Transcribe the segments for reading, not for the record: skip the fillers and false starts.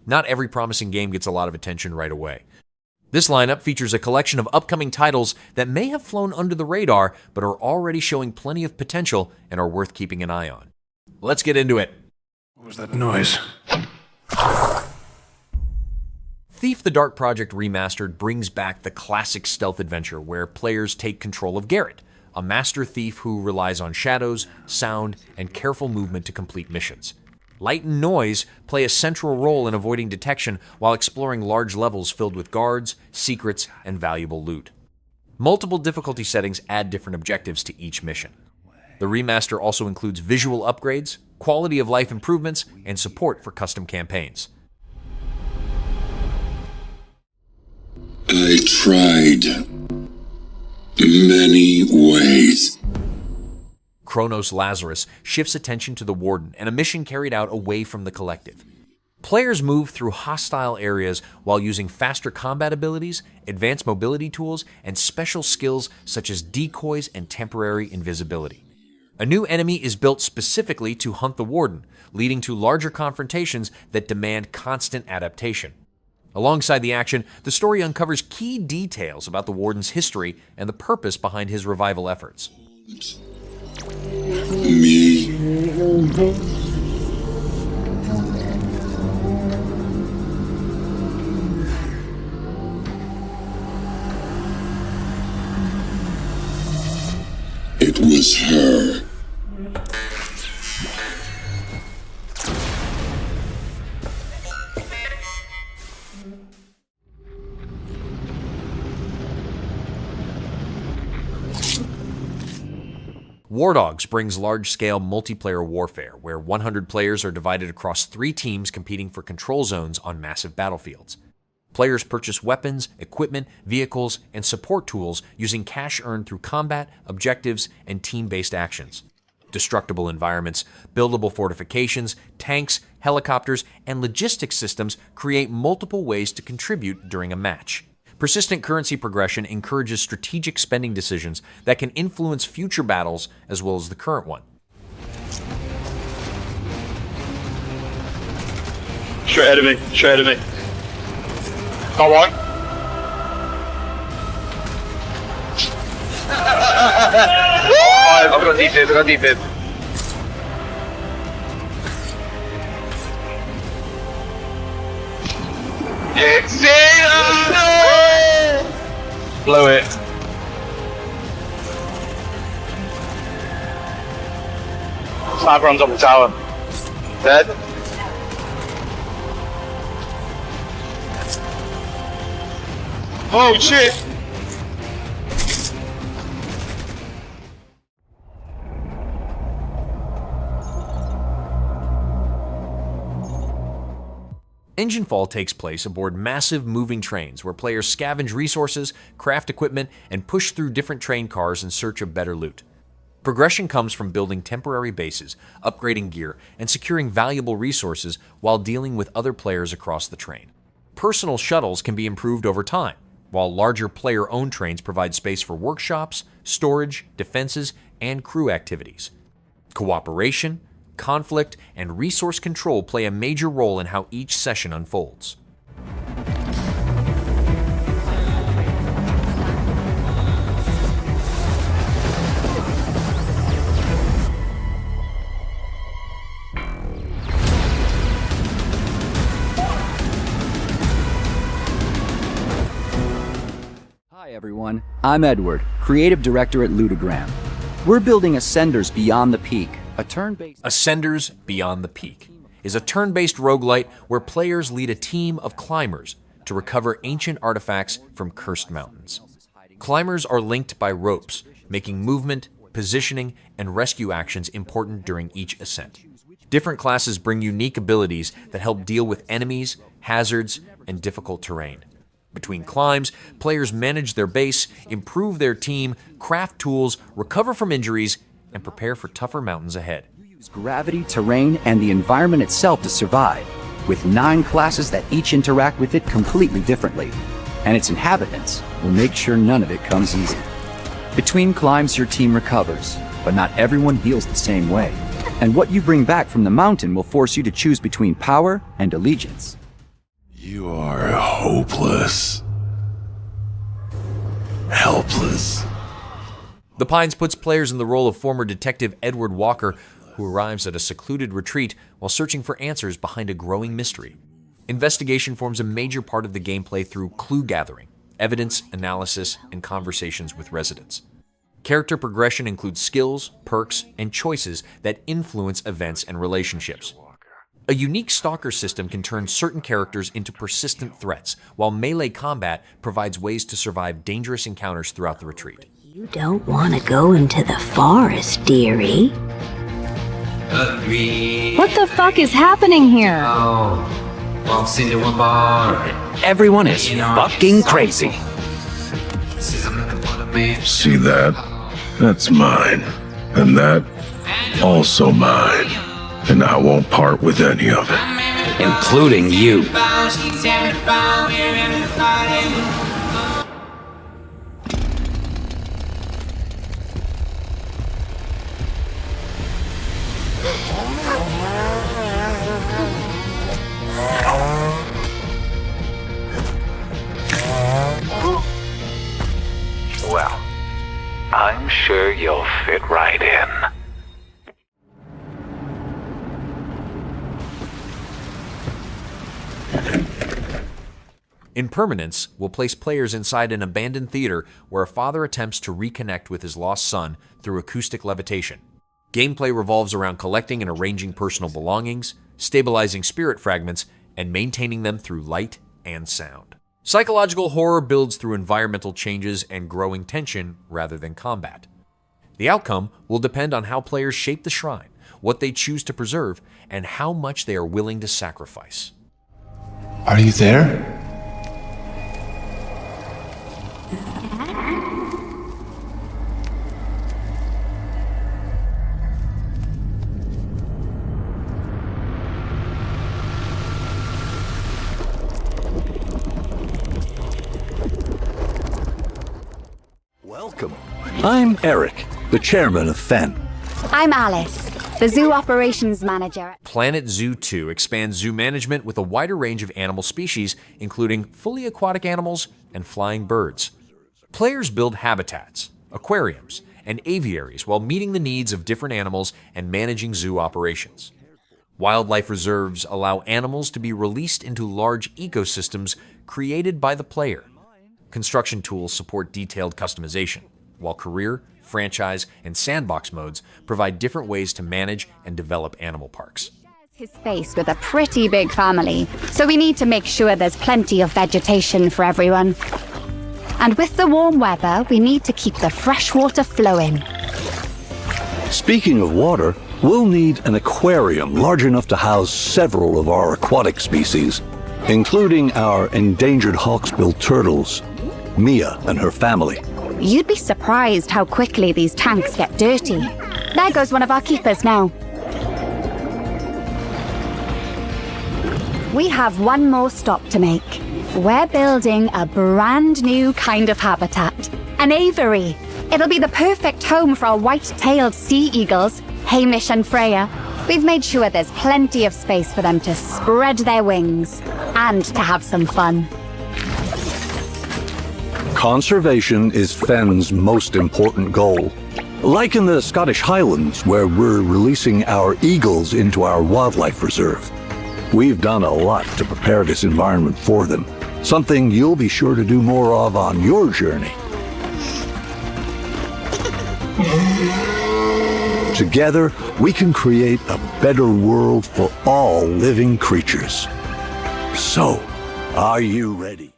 Not every promising game gets a lot of attention right away. This lineup features a collection of upcoming titles that may have flown under the radar, but are already showing plenty of potential and are worth keeping an eye on. Let's get into it. What was that noise? Thief the Dark Project Remastered brings back the classic stealth adventure where players take control of Garrett, a master thief who relies on shadows, sound, and careful movement to complete missions. Light and noise play a central role in avoiding detection while exploring large levels filled with guards, secrets, and valuable loot. Multiple difficulty settings add different objectives to each mission. The remaster also includes visual upgrades, quality of life improvements, and support for custom campaigns. I tried many ways. Cronos Lazarus shifts attention to the Warden and a mission carried out away from the Collective. Players move through hostile areas while using faster combat abilities, advanced mobility tools, and special skills such as decoys and temporary invisibility. A new enemy is built specifically to hunt the Warden, leading to larger confrontations that demand constant adaptation. Alongside the action, the story uncovers key details about the Warden's history and the purpose behind his revival efforts. Me. It was her. Wardogs brings large-scale multiplayer warfare, where 100 players are divided across 3 teams competing for control zones on massive battlefields. Players purchase weapons, equipment, vehicles, and support tools using cash earned through combat, objectives, and team-based actions. Destructible environments, buildable fortifications, tanks, helicopters, and logistics systems create multiple ways to contribute during a match. Persistent currency progression encourages strategic spending decisions that can influence future battles as well as the current one. Straight ahead of me, straight ahead of me. Got one. I've got deep hip, I've got deep hip. Blow it. Sniper on top of the tower. Dead. Oh shit! Enginefall takes place aboard massive moving trains where players scavenge resources, craft equipment, and push through different train cars in search of better loot. Progression comes from building temporary bases, upgrading gear, and securing valuable resources while dealing with other players across the train. Personal shuttles can be improved over time, while larger player-owned trains provide space for workshops, storage, defenses, and crew activities. Cooperation, conflict, and resource control play a major role in how each session unfolds. Hi everyone, I'm Edward, Creative Director at Ludogram. We're building Ascenders Beyond the Peak, a turn-based... Ascenders Beyond the Peak is a turn-based roguelite where players lead a team of climbers to recover ancient artifacts from cursed mountains. Climbers are linked by ropes, making movement, positioning, and rescue actions important during each ascent. Different classes bring unique abilities that help deal with enemies, hazards, and difficult terrain. Between climbs, players manage their base, improve their team, craft tools, recover from injuries, and prepare for tougher mountains ahead. Use gravity, terrain, and the environment itself to survive, with 9 classes that each interact with it completely differently. And its inhabitants will make sure none of it comes easy. Between climbs, your team recovers, but not everyone heals the same way. And what you bring back from the mountain will force you to choose between power and allegiance. You are hopeless. Helpless. The Pines puts players in the role of former Detective Edward Walker, who arrives at a secluded retreat while searching for answers behind a growing mystery. Investigation forms a major part of the gameplay through clue gathering, evidence analysis, and conversations with residents. Character progression includes skills, perks, and choices that influence events and relationships. A unique stalker system can turn certain characters into persistent threats, while melee combat provides ways to survive dangerous encounters throughout the retreat. You don't want to go into the forest, dearie. What the fuck is happening here? Everyone is fucking crazy. See that? That's mine. And that, also mine. And I won't part with any of it. Including you. Well, I'm sure you'll fit right in. Impermanence will place players inside an abandoned theater where a father attempts to reconnect with his lost son through acoustic levitation. Gameplay revolves around collecting and arranging personal belongings, stabilizing spirit fragments, and maintaining them through light and sound. Psychological horror builds through environmental changes and growing tension rather than combat. The outcome will depend on how players shape the shrine, what they choose to preserve, and how much they are willing to sacrifice. Are you there? Welcome. I'm Eric, the chairman of FEN. I'm Alice, the zoo operations manager. Planet Zoo 2 expands zoo management with a wider range of animal species, including fully aquatic animals and flying birds. Players build habitats, aquariums, and aviaries while meeting the needs of different animals and managing zoo operations. Wildlife reserves allow animals to be released into large ecosystems created by the player. Construction tools support detailed customization, while career, franchise, and sandbox modes provide different ways to manage and develop animal parks. His space with a pretty big family, so we need to make sure there's plenty of vegetation for everyone. And with the warm weather, we need to keep the fresh water flowing. Speaking of water, we'll need an aquarium large enough to house several of our aquatic species, including our endangered hawksbill turtles, Mia and her family. You'd be surprised how quickly these tanks get dirty. There goes one of our keepers now. We have one more stop to make. We're building a brand new kind of habitat, an aviary. It'll be the perfect home for our white-tailed sea eagles, Hamish and Freya. We've made sure there's plenty of space for them to spread their wings and to have some fun. Conservation is FEN's most important goal. Like in the Scottish Highlands, where we're releasing our eagles into our wildlife reserve. We've done a lot to prepare this environment for them, something you'll be sure to do more of on your journey. Together, we can create a better world for all living creatures. So, are you ready?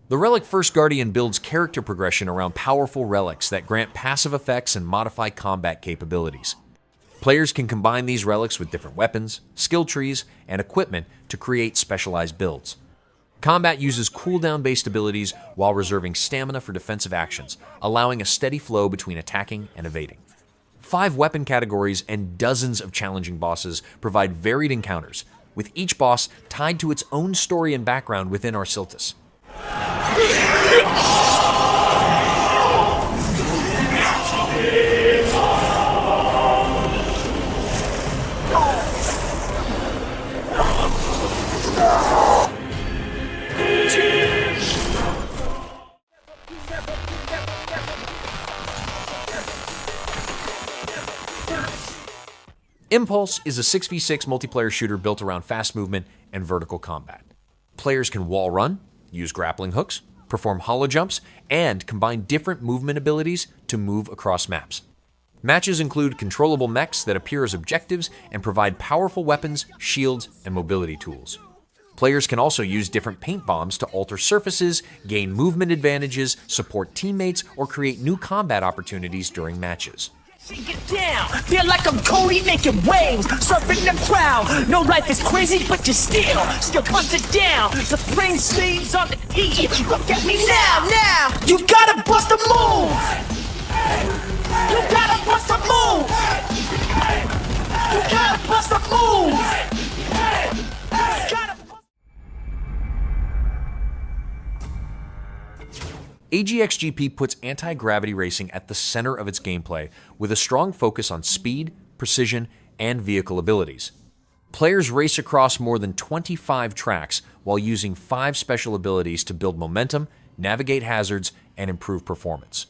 The Relic First Guardian builds character progression around powerful relics that grant passive effects and modify combat capabilities. Players can combine these relics with different weapons, skill trees, and equipment to create specialized builds. Combat uses cooldown-based abilities while reserving stamina for defensive actions, allowing a steady flow between attacking and evading. 5 weapon categories and dozens of challenging bosses provide varied encounters, with each boss tied to its own story and background within Arsiltis. Impulse is a 6v6 multiplayer shooter built around fast movement and vertical combat. Players can wall run, use grappling hooks, perform holo jumps, and combine different movement abilities to move across maps. Matches include controllable mechs that appear as objectives and provide powerful weapons, shields, and mobility tools. Players can also use different paint bombs to alter surfaces, gain movement advantages, support teammates, or create new combat opportunities during matches. Get down, feel like I'm Cody making waves, surfing the crowd. No life is crazy, but you still bust it down. Supreme sleeves on the heat. Look at me now. You gotta bust a move. You gotta bust a move. You gotta bust a move. AGXGP puts anti-gravity racing at the center of its gameplay with a strong focus on speed, precision, and vehicle abilities. Players race across more than 25 tracks while using 5 special abilities to build momentum, navigate hazards, and improve performance.